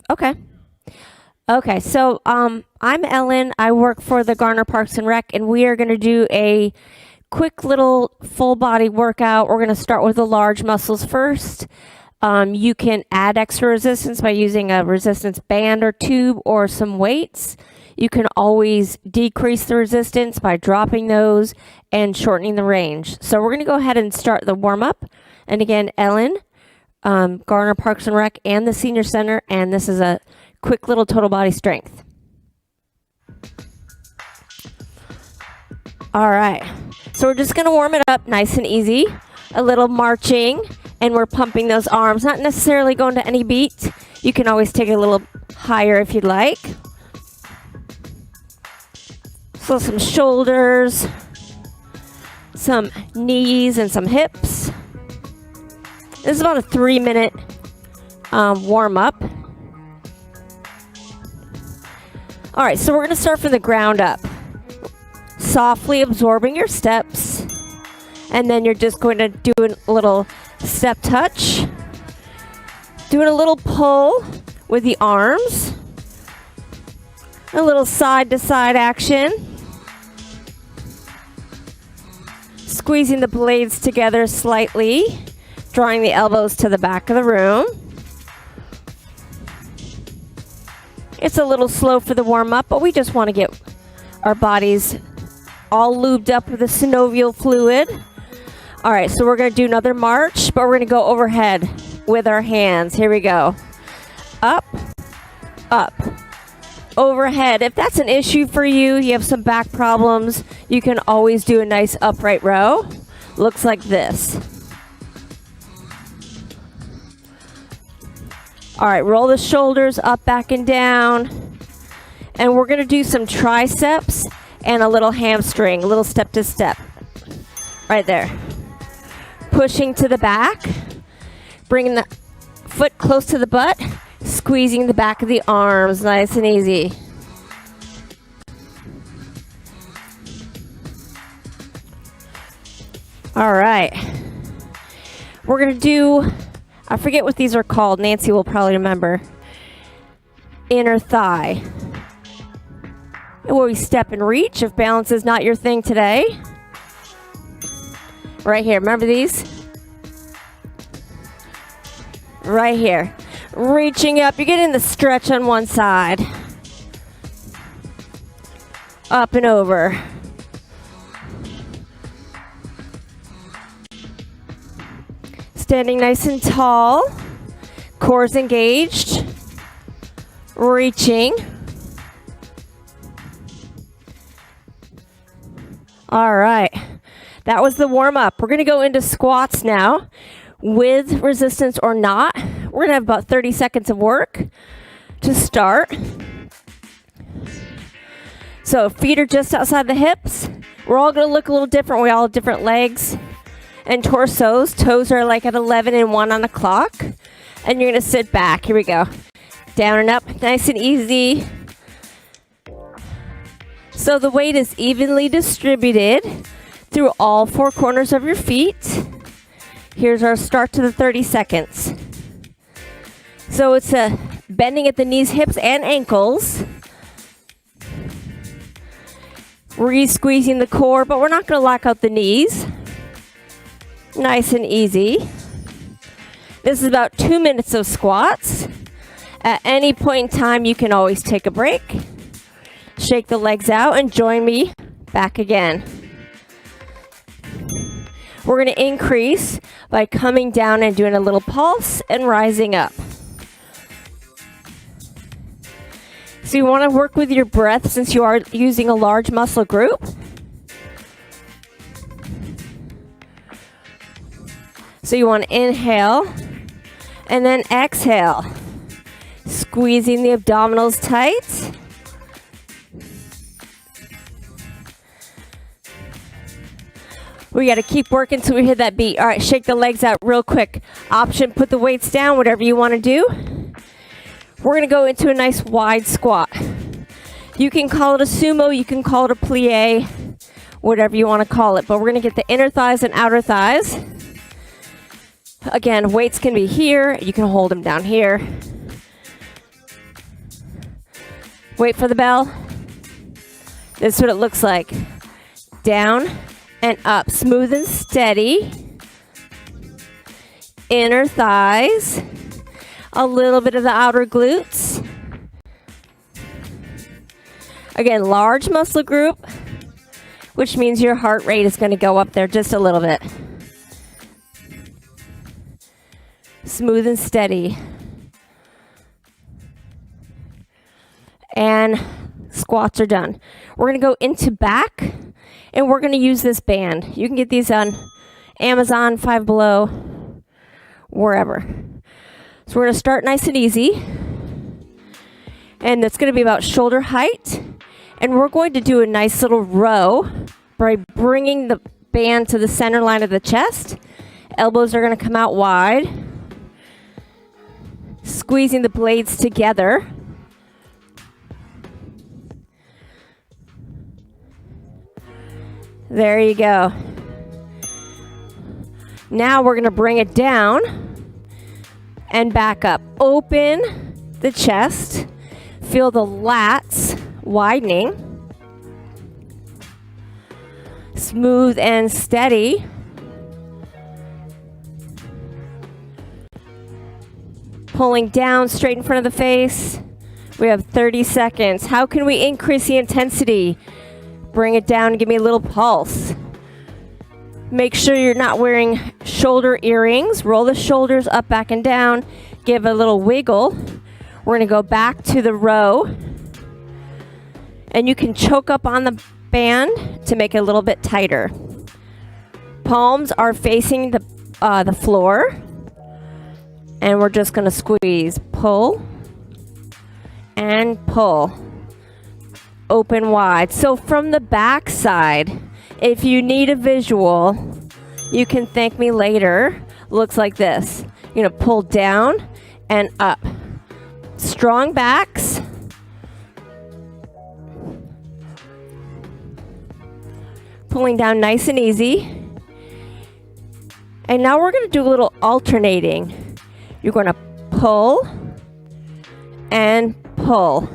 Okay. Okay, so I'm Ellen. I work for the Garner Parks and Rec, and we are going to do a quick little full body workout. We're going to start with the large muscles first. You can add extra resistance by using a resistance band or tube or some weights. You can always decrease the resistance by dropping those and shortening the range. So we're going to go ahead and start the warm-up. And again, Ellen, Garner Parks and Rec, and the Senior Center, and this is a quick little total body strength. All right, so we're just going to warm it up nice and easy, a little marching, and we're pumping those arms, not necessarily going to any beat. You can always take it a little higher if you'd like. So some shoulders, some knees, and some hips. This is about a 3-minute warm up. All right, so we're going to start from the ground up. Softly absorbing your steps, and then you're just going to do a little step touch. Doing a little pull with the arms. A little side to side action. Squeezing the blades together slightly. Drawing the elbows to the back of the room. It's a little slow for the warm-up, but we just want to get our bodies all lubed up with the synovial fluid. All right, so we're going to do another march, but we're going to go overhead with our hands. Here we go. Up, up, overhead. If that's an issue for you, you have some back problems, you can always do a nice upright row. Looks like this. All right, roll the shoulders up, back, and down. And we're going to do some triceps and a little hamstring, a little step to step. Right there. Pushing to the back. Bringing the foot close to the butt. Squeezing the back of the arms, nice and easy. All right. We're going to do, I forget what these are called. Nancy will probably remember. Inner thigh. Where we step and reach if balance is not your thing today. Right here. Remember these? Right here. Reaching up. You're getting the stretch on one side. Up and over. Standing nice and tall. Core's engaged. Reaching. All right. That was the warm-up. We're going to go into squats now with resistance or not. We're going to have about 30 seconds of work to start. So feet are just outside the hips. We're all going to look a little different. We all have different legs and torsos. Toes are like at 11 and 1 on the clock. And you're going to sit back. Here we go. Down and up. Nice and easy. So the weight is evenly distributed through all 4 corners of your feet. Here's our start to the 30 seconds. So it's a bending at the knees, hips, and ankles. Re-squeezing the core, but we're not going to lock out the knees. Nice and easy. This is about 2 minutes of squats. At any point in time, you can always take a break. Shake the legs out and join me back again. We're going to increase by coming down and doing a little pulse and rising up. So you want to work with your breath since you are using a large muscle group. So you want to inhale and then exhale. Squeezing the abdominals tight. We got to keep working till we hit that beat. All right, shake the legs out real quick. Option, put the weights down, whatever you want to do. We're going to go into a nice wide squat. You can call it a sumo, you can call it a plie, whatever you want to call it. But we're going to get the inner thighs and outer thighs. Again, weights can be here. You can hold them down here. Wait for the bell. This is what it looks like. Down and up, smooth and steady. Inner thighs, a little bit of the outer glutes. Again, large muscle group, which means your heart rate is going to go up there just a little bit. Smooth and steady. And squats are done. We're going to go into back, and we're going to use this band. You can get these on Amazon, Five Below, wherever. So we're going to start nice and easy. And it's going to be about shoulder height. And we're going to do a nice little row by bringing the band to the center line of the chest. Elbows are going to come out wide. Squeezing the blades together. There you go. Now we're going to bring it down and back up. Open the chest. Feel the lats widening. Smooth and steady. Pulling down straight in front of the face. We have 30 seconds. How can we increase the intensity? Bring it down and give me a little pulse. Make sure you're not wearing shoulder earrings. Roll the shoulders up, back, and down. Give a little wiggle. We're going to go back to the row. And you can choke up on the band to make it a little bit tighter. Palms are facing the floor. And we're just going to squeeze. Pull and pull. Open wide. So from the back side, if you need a visual, you can thank me later. Looks like this. You're going to pull down and up. Strong backs. Pulling down nice and easy. And now we're going to do a little alternating. You're going to pull and pull.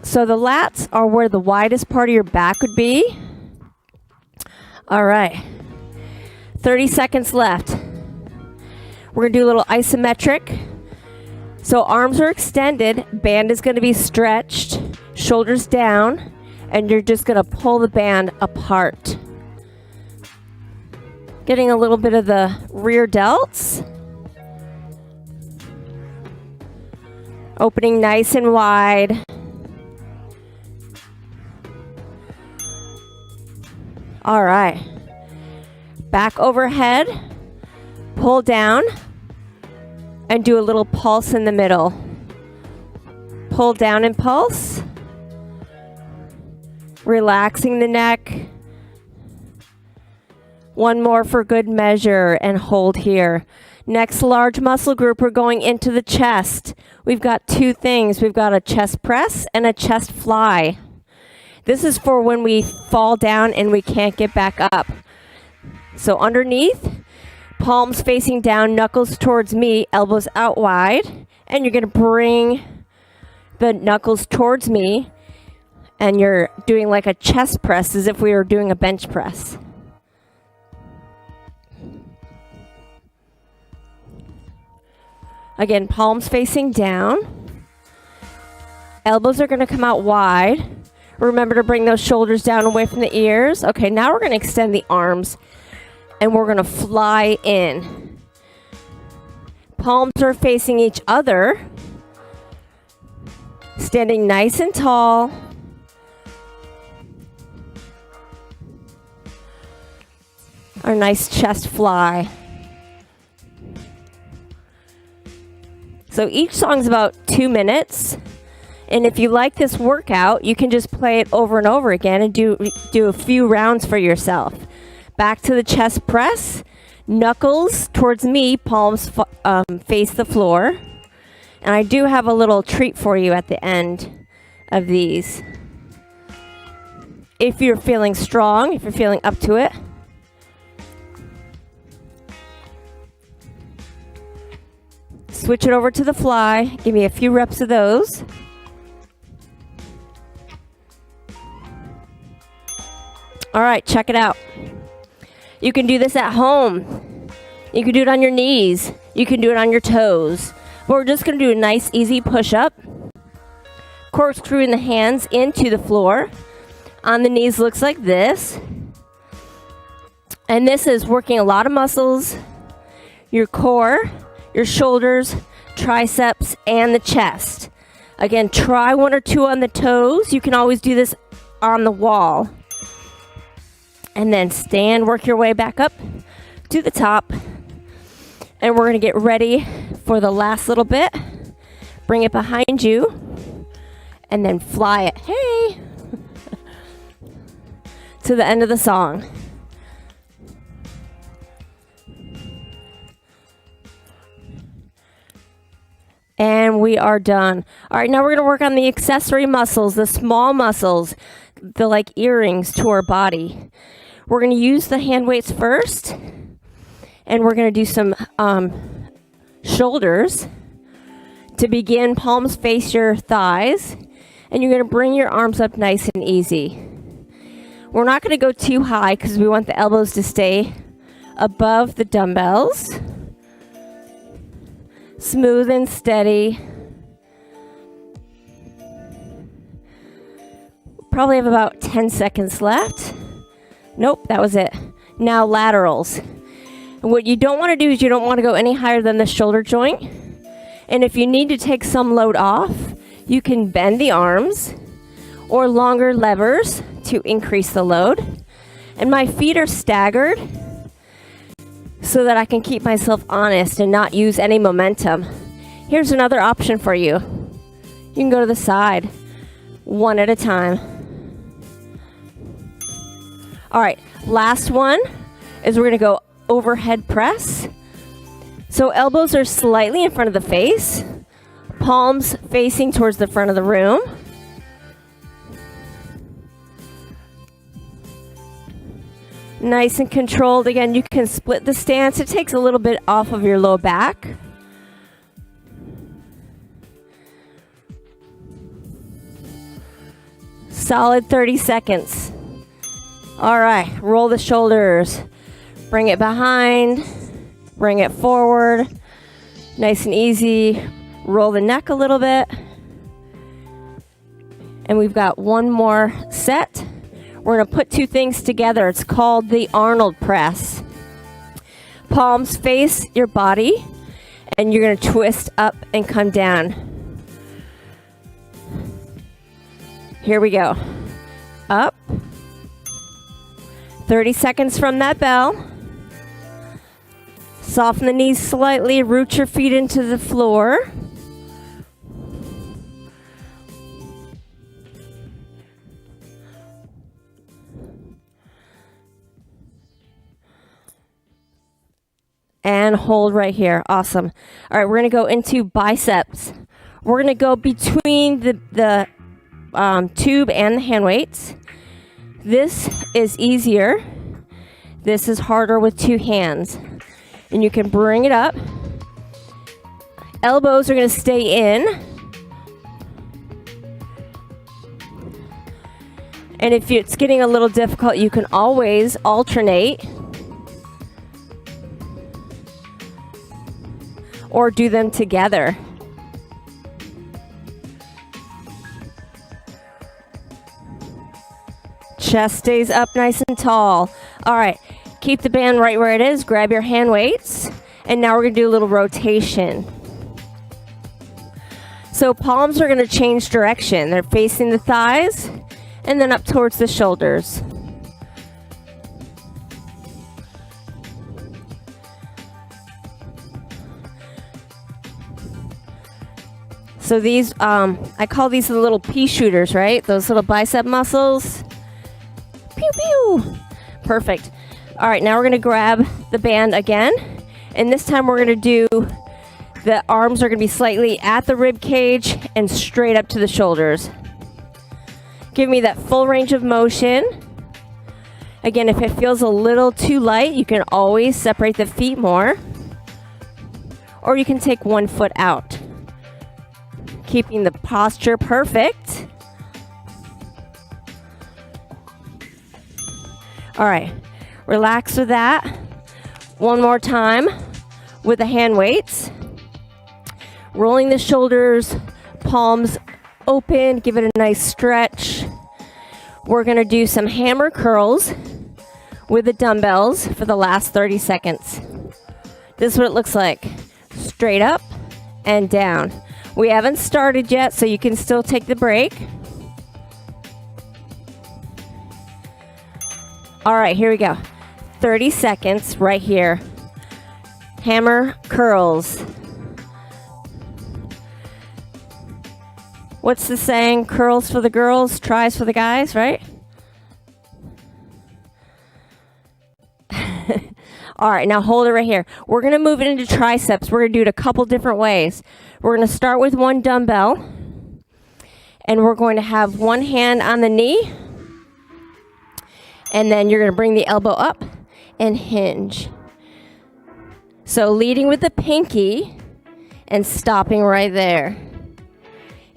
So the lats are where the widest part of your back would be. All right. 30 seconds left. We're going to do a little isometric. So arms are extended. Band is going to be stretched. Shoulders down. And you're just going to pull the band apart. Getting a little bit of the rear delts. Opening nice and wide. All right. Back overhead. Pull down. And do a little pulse in the middle. Pull down and pulse. Relaxing the neck. One more for good measure and hold here. Next large muscle group, we're going into the chest. We've got two things. We've got a chest press and a chest fly. This is for when we fall down and we can't get back up. So underneath, palms facing down, knuckles towards me, elbows out wide. And you're going to bring the knuckles towards me. And you're doing like a chest press as if we were doing a bench press. Again, palms facing down. Elbows are going to come out wide. Remember to bring those shoulders down away from the ears. Okay, now we're going to extend the arms. And we're going to fly in. Palms are facing each other. Standing nice and tall. Our nice chest fly. So each song's about 2 minutes. And if you like this workout, you can just play it over and over again and do a few rounds for yourself. Back to the chest press. Knuckles towards me, palms face the floor. And I do have a little treat for you at the end of these. If you're feeling strong, if you're feeling up to it. Switch it over to the fly. Give me a few reps of those. All right, check it out. You can do this at home. You can do it on your knees. You can do it on your toes. But we're just going to do a nice, easy push-up. Corkscrewing the hands into the floor. On the knees looks like this. And this is working a lot of muscles. Your core, your shoulders, triceps, and the chest. Again, try 1 or 2 on the toes. You can always do this on the wall. And then stand, work your way back up to the top. And we're going to get ready for the last little bit. Bring it behind you. And then fly it, hey, to the end of the song. And we are done. All right, now we're going to work on the accessory muscles, the small muscles, the like earrings to our body. We're going to use the hand weights first, and we're going to do some shoulders. To begin, palms face your thighs, and you're going to bring your arms up nice and easy. We're not going to go too high because we want the elbows to stay above the dumbbells. Smooth and steady. Probably have about 10 seconds left. Nope, that was it. Now laterals. And what you don't want to do is you don't want to go any higher than the shoulder joint. And if you need to take some load off, you can bend the arms or longer levers to increase the load. And my feet are staggered so that I can keep myself honest and not use any momentum. Here's another option for you. You can go to the side, one at a time. All right, last one is we're gonna go overhead press. So elbows are slightly in front of the face, palms facing towards the front of the room. Nice and controlled. Again, you can split the stance. It takes a little bit off of your low back. Solid 30 seconds. All right, roll the shoulders. Bring it behind. Bring it forward. Nice and easy. Roll the neck a little bit. And we've got one more set. We're going to put 2 things together. It's called the Arnold press. Palms face your body, and you're going to twist up and come down. Here we go. Up. 30 seconds from that bell. Soften the knees slightly, root your feet into the floor. And hold right here. Awesome. All right, we're going to go into biceps. We're going to go between the tube and the hand weights. This is easier. This is harder with 2 hands. And you can bring it up. Elbows are going to stay in. And if it's getting a little difficult, you can always alternate or do them together. Chest stays up nice and tall. All right, keep the band right where it is. Grab your hand weights. And now we're going to do a little rotation. So palms are going to change direction. They're facing the thighs and then up towards the shoulders. So these, I call these the little pea shooters, right? Those little bicep muscles. Pew, pew. Perfect. All right, now we're going to grab the band again. And this time we're going to do, the arms are going to be slightly at the rib cage and straight up to the shoulders. Give me that full range of motion. Again, if it feels a little too light, you can always separate the feet more. or you can take one foot out. Keeping the posture perfect. All right, relax with that. One more time with the hand weights. Rolling the shoulders, palms open, give it a nice stretch. We're gonna do some hammer curls with the dumbbells for the last 30 seconds. This is what it looks like. Straight up and down. We haven't started yet, so you can still take the break. All right, here we go. 30 seconds right here. Hammer curls. What's the saying? Curls for the girls, tries for the guys, right? All right, now hold it right here. We're going to move it into triceps. We're going to do it a couple different ways. We're going to start with one dumbbell, and we're going to have one hand on the knee, and then you're going to bring the elbow up and hinge. So leading with the pinky and stopping right there.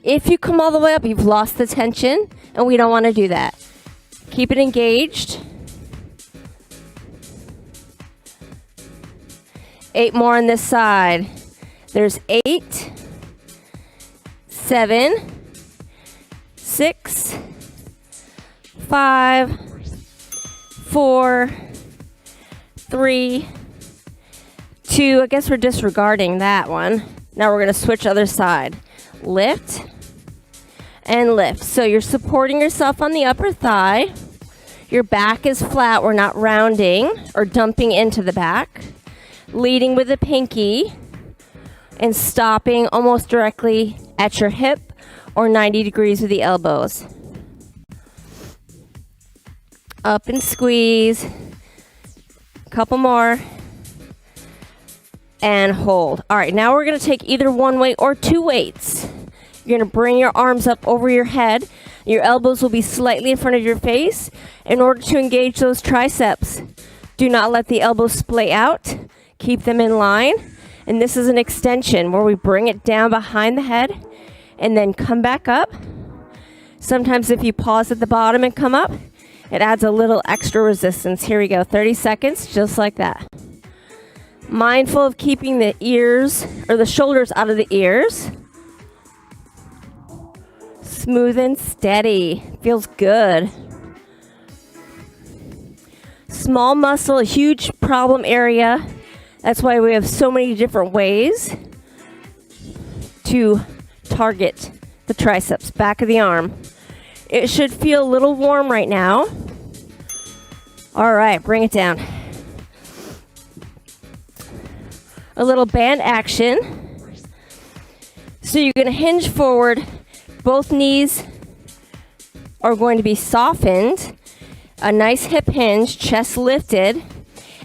If you come all the way up, you've lost the tension, and we don't want to do that. Keep it engaged. 8 more on this side. There's 8, 7, 6, 5, 4, 3, 2. I guess we're disregarding that one. Now we're going to switch other side. Lift and lift. So you're supporting yourself on the upper thigh. Your back is flat. We're not rounding or dumping into the back. Leading with the pinky and stopping almost directly at your hip or 90 degrees with the elbows. Up and squeeze. Couple more. And hold. All right, now we're going to take either one weight or 2 weights. You're going to bring your arms up over your head. Your elbows will be slightly in front of your face in order to engage those triceps. Do not let the elbows splay out. Keep them in line. And this is an extension where we bring it down behind the head and then come back up. Sometimes if you pause at the bottom and come up, it adds a little extra resistance. Here we go, 30 seconds, just like that. Mindful of keeping the ears or the shoulders out of the ears. Smooth and steady. Feels good. Small muscle, a huge problem area. That's why we have so many different ways to target the triceps, back of the arm. It should feel a little warm right now. All right, bring it down. A little band action. So you're going to hinge forward. Both knees are going to be softened. A nice hip hinge, chest lifted.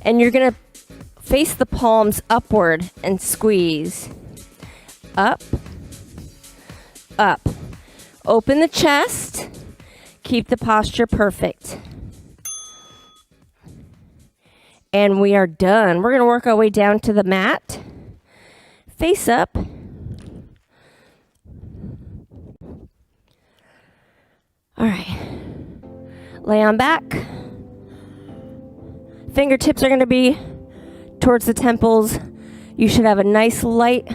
And you're going to face the palms upward and squeeze. Up, up. Open the chest. Keep the posture perfect. And we are done. We're going to work our way down to the mat. Face up. All right. Lay on back. Fingertips are going to be towards the temples. You should have a nice light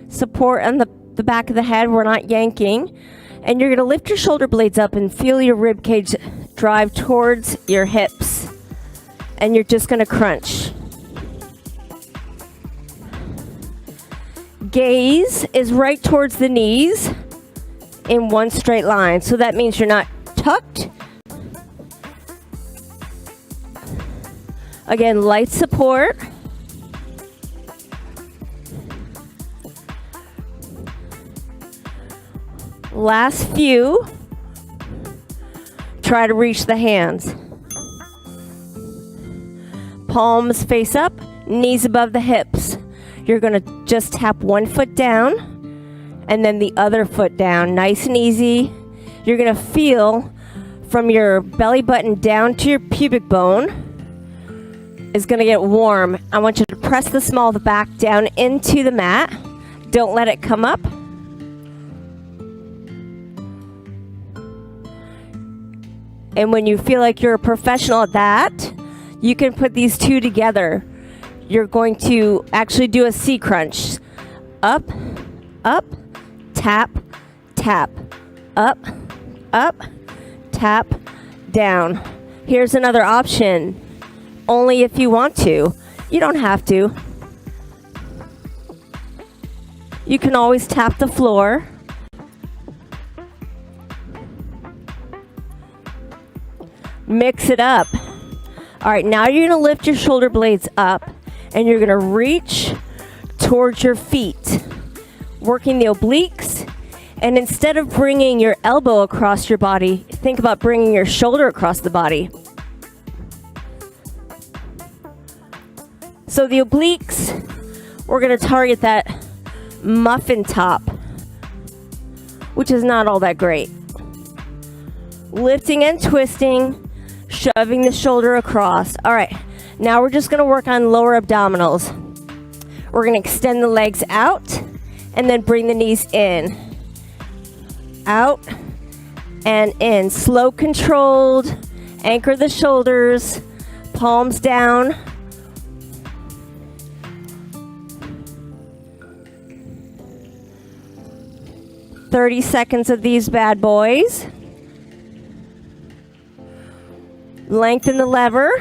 support on the back of the head. We're not yanking. And you're going to lift your shoulder blades up and feel your rib cage drive towards your hips. And you're just going to crunch. Gaze is right towards the knees in one straight line. So that means you're not tucked. Again, light support. Last few. Try to reach the hands. Palms face up, knees above the hips. You're going to just tap one foot down and then the other foot down. Nice and easy. You're going to feel from your belly button down to your pubic bone is going to get warm. I want you to press the small of the back down into the mat. Don't let it come up. And when you feel like you're a professional at that, you can put these two together. You're going to actually do a C crunch. Up, up, tap, tap. Up, up, tap, down. Here's another option. Only if you want to. You don't have to. You can always tap the floor. Mix it up. All right, now you're gonna lift your shoulder blades up and you're gonna reach towards your feet, working the obliques. And instead of bringing your elbow across your body, think about bringing your shoulder across the body. So the obliques, we're gonna target that muffin top, which is not all that great. Lifting and twisting, shoving the shoulder across. All right, now we're just gonna work on lower abdominals. We're gonna extend the legs out and then bring the knees in. Out and in. Slow, controlled. Anchor the shoulders, palms down. "30 seconds of these bad boys. Lengthen the lever.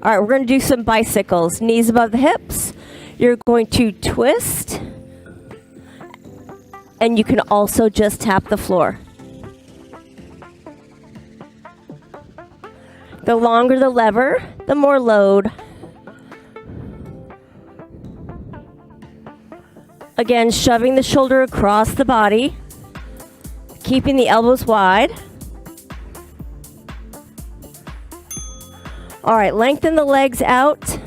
All right, we're going to do some bicycles. Knees above the hips. You're going to twist. And you can also just tap the floor. The longer the lever, the more load. Again, shoving the shoulder across the body, keeping the elbows wide. All right, lengthen the legs out.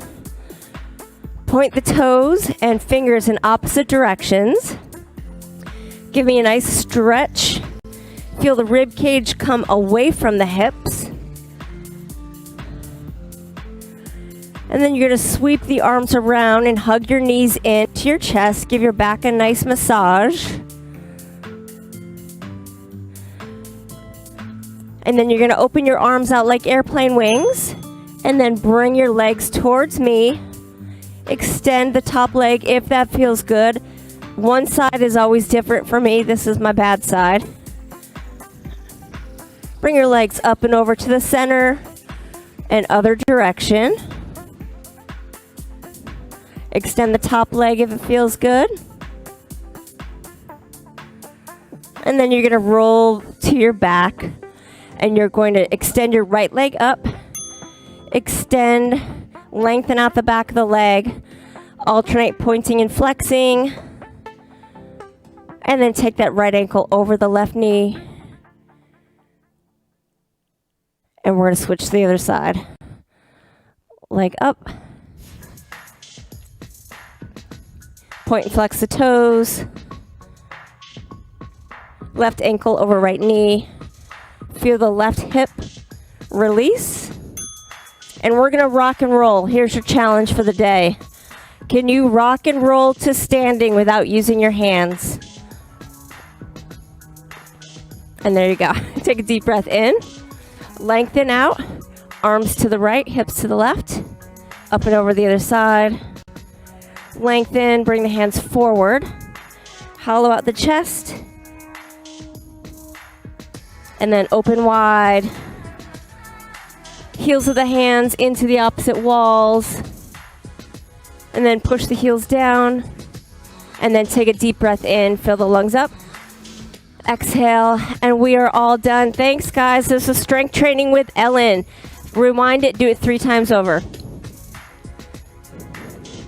Point the toes and fingers in opposite directions. Give me a nice stretch. Feel the rib cage come away from the hips. And then you're going to sweep the arms around and hug your knees into your chest. Give your back a nice massage. And then you're going to open your arms out like airplane wings. And then bring your legs towards me. Extend the top leg if that feels good. One side is always different for me. This is my bad side. Bring your legs up and over to the center and other direction. Extend the top leg if it feels good. And then you're going to roll to your back and you're going to extend your right leg up. Extend, lengthen out the back of the leg, alternate pointing and flexing, and then take that right ankle over the left knee. And we're going to switch to the other side. Leg up. Point and flex the toes. Left ankle over right knee. Feel the left hip release. And we're going to rock and roll. Here's your challenge for the day. Can you rock and roll to standing without using your hands? And there you go. Take a deep breath in. Lengthen out. Arms to the right, hips to the left. Up and over the other side. Lengthen, bring the hands forward. Hollow out the chest. And then open wide. Heels of the hands into the opposite walls. And then push the heels down. And then take a deep breath in. Fill the lungs up. Exhale. And we are all done. Thanks, guys. This is Strength Training with Ellen. Rewind it. Do it 3 times over.